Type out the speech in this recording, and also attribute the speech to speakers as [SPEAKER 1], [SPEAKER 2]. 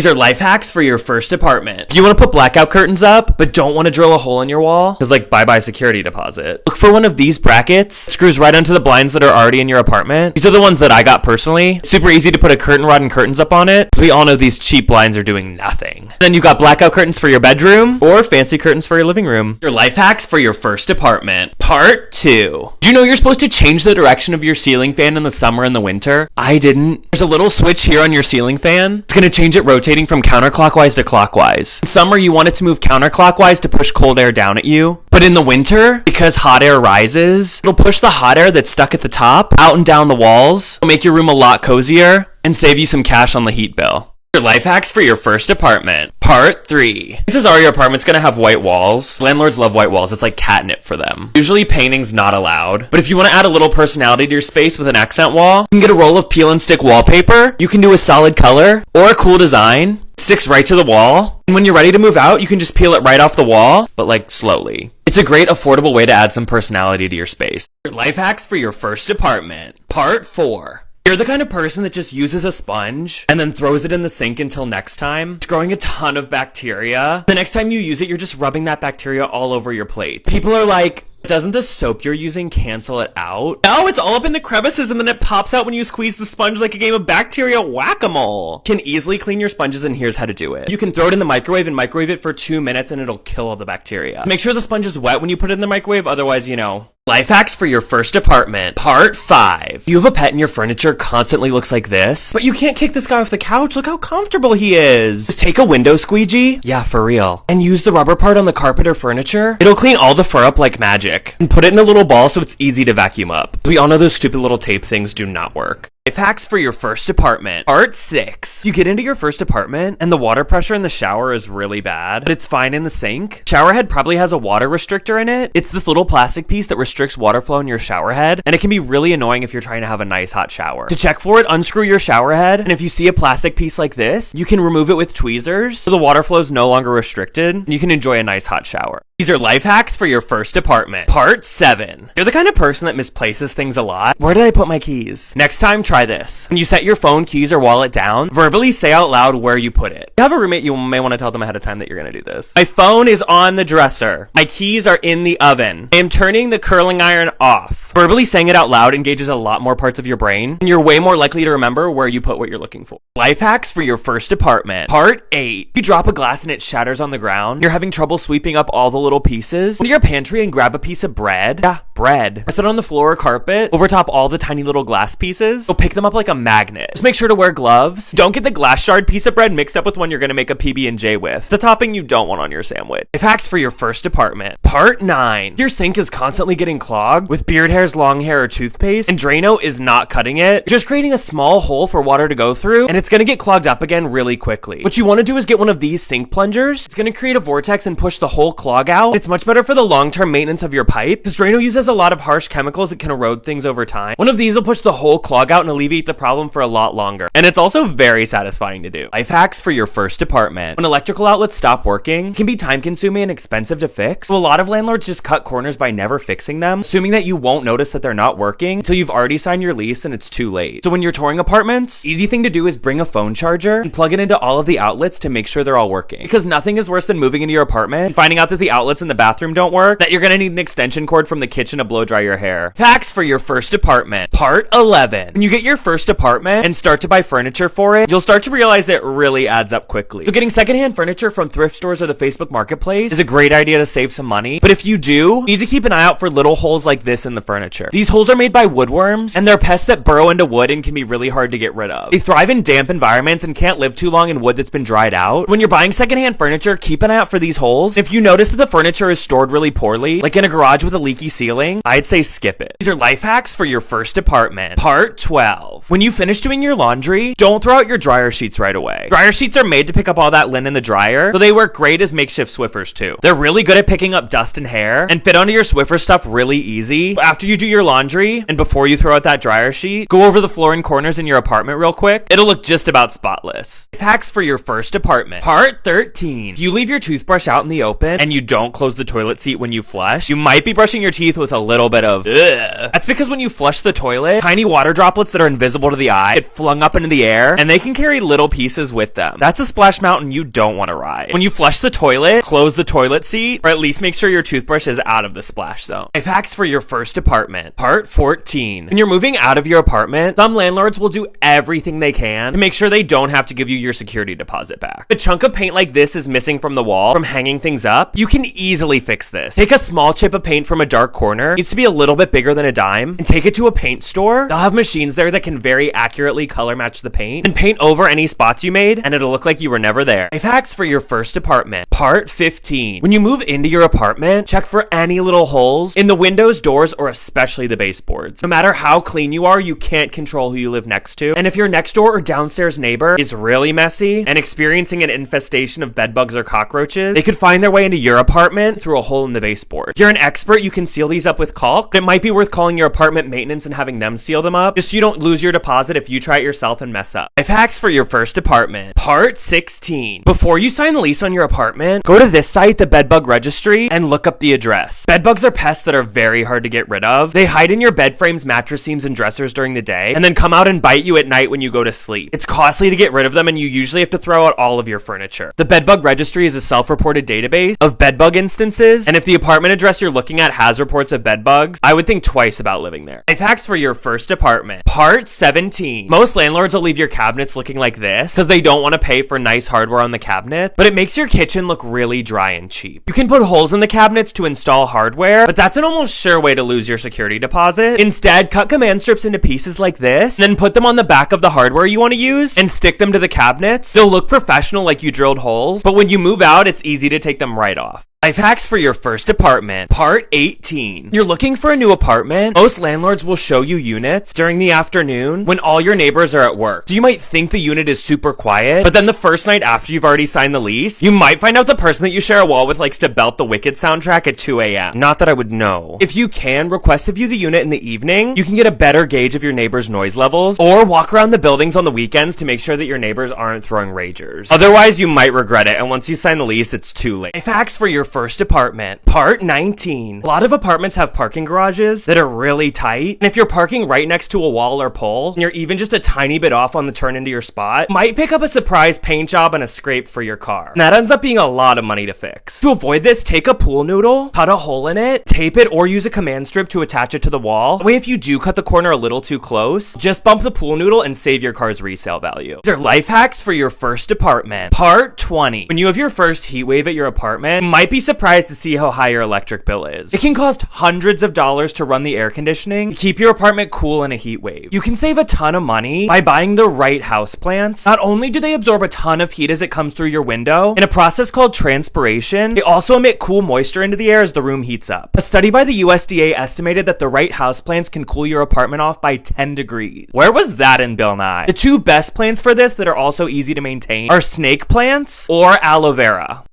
[SPEAKER 1] These are life hacks for your first apartment. If you want to put blackout curtains up, but don't want to drill a hole in your wall, because like bye-bye security deposit, look for one of these brackets. Screws right onto the blinds that are already in your apartment. These are the ones that I got personally. Super easy to put a curtain rod and curtains up on it. We all know these cheap blinds are doing nothing. Then you got blackout curtains for your bedroom or fancy curtains for your living room. Your life hacks for your first apartment. Part 2. Do you know you're supposed to change the direction of your ceiling fan in the summer and the winter? I didn't. There's a little switch here on your ceiling fan. It's going to change it rotating from counterclockwise to clockwise. In summer, you want it to move counterclockwise to push cold air down at you. But in the winter, because hot air rises, it'll push the hot air that's stuck at the top out and down the walls. It'll make your room a lot cozier and save you some cash on the heat bill. Your life hacks for your first apartment. Part 3. Chances are your apartment's gonna have white walls. Landlords love white walls. It's like catnip for them. Usually painting's not allowed. But if you want to add a little personality to your space with an accent wall, you can get a roll of peel and stick wallpaper. You can do a solid color or a cool design. It sticks right to the wall. And when you're ready to move out, you can just peel it right off the wall, but like slowly. It's a great affordable way to add some personality to your space. Your life hacks for your first apartment. Part 4. You're the kind of person that just uses a sponge and then throws it in the sink until next time. It's growing a ton of bacteria. The next time you use it, you're just rubbing that bacteria all over your plate. People are like, doesn't the soap you're using cancel it out? No, it's all up in the crevices and then it pops out when you squeeze the sponge like a game of bacteria whack-a-mole. Can easily clean your sponges, and here's how to do it. You can throw it in the microwave and microwave it for 2 minutes and it'll kill all the bacteria. Make sure the sponge is wet when you put it in the microwave, otherwise, you know. Life hacks for your first apartment. Part 5. You have a pet and your furniture constantly looks like this, but you can't kick this guy off the couch. Look how comfortable he is. Just take a window squeegee, yeah, for real, and use the rubber part on the carpet or furniture. It'll clean all the fur up like magic. And put it in a little ball so it's easy to vacuum up. We all know those stupid little tape things do not work. Life hacks for your first apartment. Part 6. You get into your first apartment and the water pressure in the shower is really bad, but it's fine in the sink. Shower head probably has a water restrictor in it. It's this little plastic piece that restricts water flow in your shower head, and it can be really annoying if you're trying to have a nice hot shower. To check for it, unscrew your shower head, and if you see a plastic piece like this, you can remove it with tweezers so the water flow is no longer restricted and you can enjoy a nice hot shower. These are life hacks for your first apartment. Part 7. You're the kind of person that misplaces things a lot. Where did I put my keys? Next time, try this. When you set your phone, keys, or wallet down, verbally say out loud where you put it. If you have a roommate, you may want to tell them ahead of time that you're going to do this. My phone is on the dresser. My keys are in the oven. I am turning the curling iron off. Verbally saying it out loud engages a lot more parts of your brain, and you're way more likely to remember where you put what you're looking for. Life hacks for your first apartment. Part 8. You drop a glass and it shatters on the ground. You're having trouble sweeping up all the little pieces. Go to your pantry and grab a piece of bread. Yeah, bread. Press it on the floor or carpet, over top all the tiny little glass pieces. So pick them up like a magnet. Just make sure to wear gloves. Don't get the glass shard piece of bread mixed up with one you're gonna make a PB&J with. It's a topping you don't want on your sandwich. Life hacks for your first apartment. Part 9. Your sink is constantly getting clogged with beard hairs, long hair, or toothpaste, and Drano is not cutting it. You're just creating a small hole for water to go through, and it's gonna get clogged up again really quickly. What you wanna do is get one of these sink plungers. It's gonna create a vortex and push the whole clog out. It's much better for the long-term maintenance of your pipe, because Drano uses a lot of harsh chemicals that can erode things over time. One of these will push the whole clog out and alleviate the problem for a lot longer. And it's also very satisfying to do. Life hacks for your first apartment. When electrical outlets stop working, it can be time-consuming and expensive to fix. So a lot of landlords just cut corners by never fixing them, assuming that you won't notice that they're not working until you've already signed your lease and it's too late. So when you're touring apartments, easy thing to do is bring a phone charger and plug it into all of the outlets to make sure they're all working. Because nothing is worse than moving into your apartment and finding out that the outlets in the bathroom don't work, that you're gonna need an extension cord from the kitchen to blow dry your hair. Hacks for your first apartment. Part 11. When you get your first apartment and start to buy furniture for it, you'll start to realize it really adds up quickly. So getting secondhand furniture from thrift stores or the Facebook Marketplace is a great idea to save some money. But if you do, you need to keep an eye out for little holes like this in the furniture. These holes are made by woodworms, and they're pests that burrow into wood and can be really hard to get rid of. They thrive in damp environments and can't live too long in wood that's been dried out. When you're buying secondhand furniture, keep an eye out for these holes. If you notice that the furniture is stored really poorly, like in a garage with a leaky ceiling, I'd say skip it. These are life hacks for your first apartment. Part 12. When you finish doing your laundry, don't throw out your dryer sheets right away. Dryer sheets are made to pick up all that linen in the dryer, so they work great as makeshift Swiffers too. They're really good at picking up dust and hair and fit onto your Swiffer stuff really easy. But after you do your laundry and before you throw out that dryer sheet, go over the floor and corners in your apartment real quick. It'll look just about spotless. Life hacks for your first apartment. Part 13. If you leave your toothbrush out in the open and you don't close the toilet seat when you flush, you might be brushing your teeth with with a little bit of ugh. That's because when you flush the toilet, tiny water droplets that are invisible to the eye get flung up into the air, and they can carry little pieces with them. That's a splash mountain you don't want to ride. When you flush the toilet, close the toilet seat, or at least make sure your toothbrush is out of the splash zone. Life hacks for your first apartment. Part 14. When you're moving out of your apartment, some landlords will do everything they can to make sure they don't have to give you your security deposit back. If a chunk of paint like this is missing from the wall from hanging things up, you can easily fix this. Take a small chip of paint from a dark corner, needs to be a little bit bigger than a dime, and take it to a paint store. They'll have machines there that can very accurately color match the paint and paint over any spots you made, and it'll look like you were never there. Life hacks for your first apartment. Part 15. When you move into your apartment, check for any little holes in the windows, doors, or especially the baseboards. No matter how clean you are, you can't control who you live next to. And if your next door or downstairs neighbor is really messy and experiencing an infestation of bedbugs or cockroaches, they could find their way into your apartment through a hole in the baseboard. If you're an expert, you can seal these up with caulk, but it might be worth calling your apartment maintenance and having them seal them up, just so you don't lose your deposit if you try it yourself and mess up. Life hacks for your first apartment. Part 16. Before you sign the lease on your apartment, go to this site, the Bedbug Registry, and look up the address. Bedbugs are pests that are very hard to get rid of. They hide in your bed frames, mattress seams, and dressers during the day, and then come out and bite you at night when you go to sleep. It's costly to get rid of them, and you usually have to throw out all of your furniture. The Bedbug Registry is a self-reported database of bedbug instances, and if the apartment address you're looking at has reports of bedbugs, I would think twice about living there. Life hacks for your first apartment. Part 17. Most landlords will leave your cabinets looking like this because they don't want to pay for nice hardware on the cabinet, but it makes your kitchen look really dry and cheap. You can put holes in the cabinets to install hardware, but that's an almost sure way to lose your security deposit. Instead, cut command strips into pieces like this, and then put them on the back of the hardware you want to use and stick them to the cabinets. They'll look professional like you drilled holes, but when you move out, it's easy to take them right off. Life hacks for your first apartment. Part 18. You're looking for a new apartment? Most landlords will show you units during the afternoon when all your neighbors are at work. So you might think the unit is super quiet, but then the first night after you've already signed the lease, you might find out the person that you share a wall with likes to belt the Wicked soundtrack at 2 a.m. Not that I would know. If you can, request to view the unit in the evening. You can get a better gauge of your neighbors' noise levels, or walk around the buildings on the weekends to make sure that your neighbors aren't throwing ragers. Otherwise, you might regret it, and once you sign the lease, it's too late. Life hacks for your first apartment. Part 19. A lot of apartments have parking garages that are really tight, and if you're parking right next to a wall or pole, and you're even just a tiny bit off on the turn into your spot, might pick up a surprise paint job and a scrape for your car. And that ends up being a lot of money to fix. To avoid this, take a pool noodle, cut a hole in it, tape it, or use a command strip to attach it to the wall. That way, if you do cut the corner a little too close, just bump the pool noodle and save your car's resale value. These are life hacks for your first apartment. Part 20. When you have your first heat wave at your apartment, you might be surprised to see how high your electric bill is. It can cost hundreds of dollars to run the air conditioning to keep your apartment cool in a heat wave. You can save a ton of money by buying the right house plants. Not only do they absorb a ton of heat as it comes through your window, in a process called transpiration, they also emit cool moisture into the air as the room heats up. A study by the USDA estimated that the right house plants can cool your apartment off by 10 degrees. Where was that in Bill Nye? The two best plants for this that are also easy to maintain are snake plants or aloe vera.